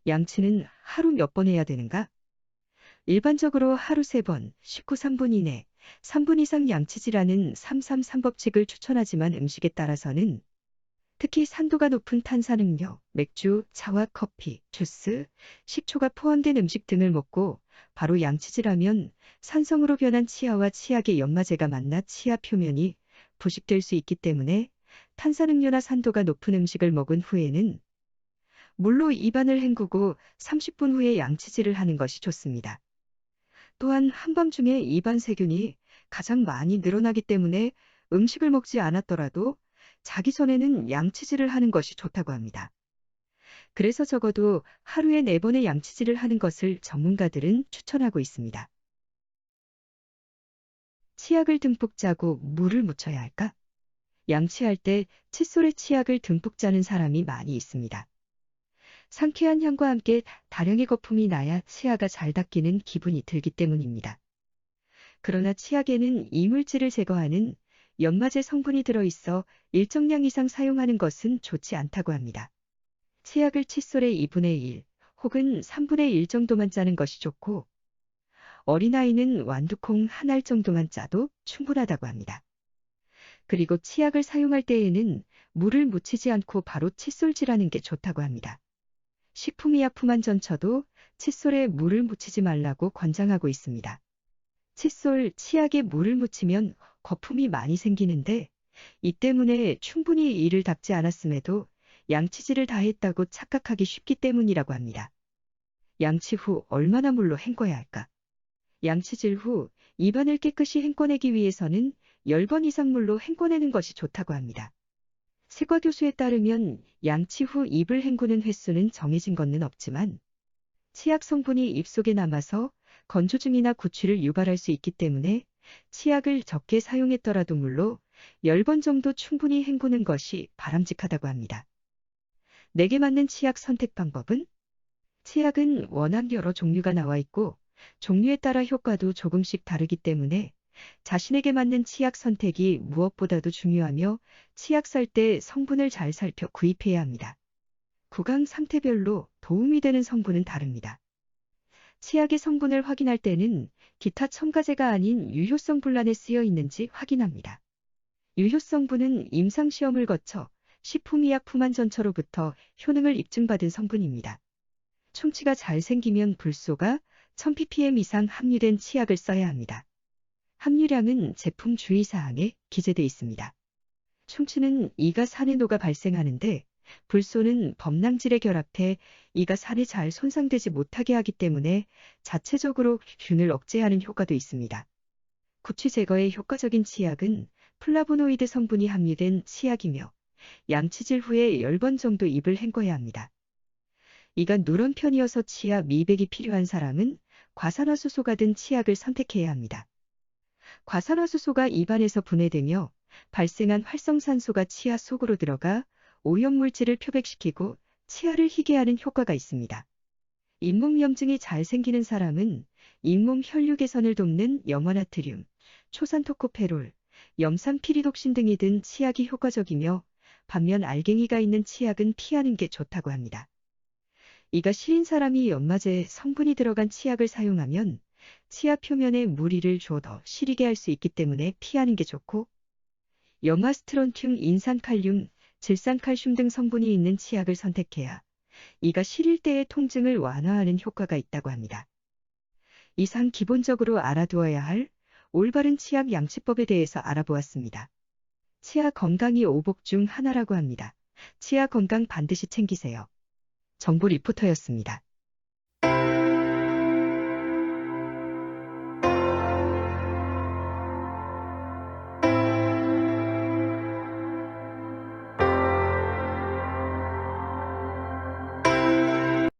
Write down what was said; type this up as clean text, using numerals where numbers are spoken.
양치는 하루 몇 번 해야 되는가? 일반적으로 하루 3번, 식후 3분 이내, 3분 이상 양치질하는 333법칙을 추천하지만 음식에 따라서는 특히 산도가 높은 탄산음료, 맥주, 차와 커피, 주스, 식초가 포함된 음식 등을 먹고 바로 양치질하면 산성으로 변한 치아와 치약의 연마제가 만나 치아 표면이 부식될 수 있기 때문에 탄산음료나 산도가 높은 음식을 먹은 후에는 물로 입안을 헹구고 30분 후에 양치질을 하는 것이 좋습니다. 또한 한밤중에 입안 세균이 가장 많이 늘어나기 때문에 음식을 먹지 않았더라도 자기 전에는 양치질을 하는 것이 좋다고 합니다. 그래서 적어도 하루에 4번의 양치질을 하는 것을 전문가들은 추천하고 있습니다. 치약을 듬뿍 짜고 물을 묻혀야 할까? 양치할 때 칫솔에 치약을 듬뿍 짜는 사람이 많이 있습니다. 상쾌한 향과 함께 다량의 거품이 나야 치아가 잘 닦이는 기분이 들기 때문입니다. 그러나 치약에는 이물질을 제거하는 연마제 성분이 들어있어 일정량 이상 사용하는 것은 좋지 않다고 합니다. 치약을 칫솔의 2분의 1 혹은 3분의 1 정도만 짜는 것이 좋고 어린아이는 완두콩 한 알 정도만 짜도 충분하다고 합니다. 그리고 치약을 사용할 때에는 물을 묻히지 않고 바로 칫솔질하는 게 좋다고 합니다. 식품의약품 안전처도 칫솔에 물을 묻히지 말라고 권장하고 있습니다. 칫솔, 치약에 물을 묻히면 거품이 많이 생기는데 이 때문에 충분히 이를 닦지 않았음에도 양치질을 다 했다고 착각하기 쉽기 때문이라고 합니다. 양치 후 얼마나 물로 헹궈야 할까? 양치질 후 입안을 깨끗이 헹궈내기 위해서는 10번 이상 물로 헹궈내는 것이 좋다고 합니다. 세과 교수에 따르면 양치 후 입을 헹구는 횟수는 정해진 것은 없지만 치약 성분이 입속에 남아서 건조증이나 구취를 유발할 수 있기 때문에 치약을 적게 사용했더라도 물로 10번 정도 충분히 헹구는 것이 바람직하다고 합니다. 내게 맞는 치약 선택 방법은? 치약은 워낙 여러 종류가 나와 있고 종류에 따라 효과도 조금씩 다르기 때문에 자신에게 맞는 치약 선택이 무엇보다도 중요하며 치약 살 때 성분을 잘 살펴 구입해야 합니다. 구강 상태별로 도움이 되는 성분은 다릅니다. 치약의 성분을 확인할 때는 기타 첨가제가 아닌 유효성 분란에 쓰여 있는지 확인합니다. 유효성분은 임상시험을 거쳐 식품의약품안전처로부터 효능을 입증받은 성분입니다. 충치가 잘 생기면 불소가 1000ppm 이상 함유된 치약을 써야 합니다. 함유량은 제품 주의사항에 기재되어 있습니다. 충치는 이가 산해노가 발생하는데 불소는 범랑질에 결합해 이가 산에 잘 손상되지 못하게 하기 때문에 자체적으로 균을 억제하는 효과도 있습니다. 구취 제거에 효과적인 치약은 플라보노이드 성분이 함유된 치약이며 양치질 후에 10번 정도 입을 헹궈야 합니다. 이가 누런 편이어서 치아 미백이 필요한 사람은 과산화수소가 든 치약을 선택해야 합니다. 과산화수소가 입안에서 분해되며 발생한 활성산소가 치아 속으로 들어가 오염물질을 표백시키고 치아를 희게 하는 효과가 있습니다. 잇몸염증이 잘 생기는 사람은 잇몸 혈류 개선을 돕는 염화나트륨, 초산토코페롤, 염산피리독신 등이 든 치약이 효과적이며 반면 알갱이가 있는 치약은 피하는 게 좋다고 합니다. 이가 시린 사람이 연마제 성분이 들어간 치약을 사용하면 치아 표면에 무리를 줘 더 시리게 할 수 있기 때문에 피하는 게 좋고 염화스트론튬, 인산칼륨, 질산칼슘 등 성분이 있는 치약을 선택해야 이가 시릴 때의 통증을 완화하는 효과가 있다고 합니다. 이상 기본적으로 알아두어야 할 올바른 치약 양치법에 대해서 알아보았습니다. 치아 건강이 오복 중 하나라고 합니다. 치아 건강 반드시 챙기세요. 정보 리포터였습니다.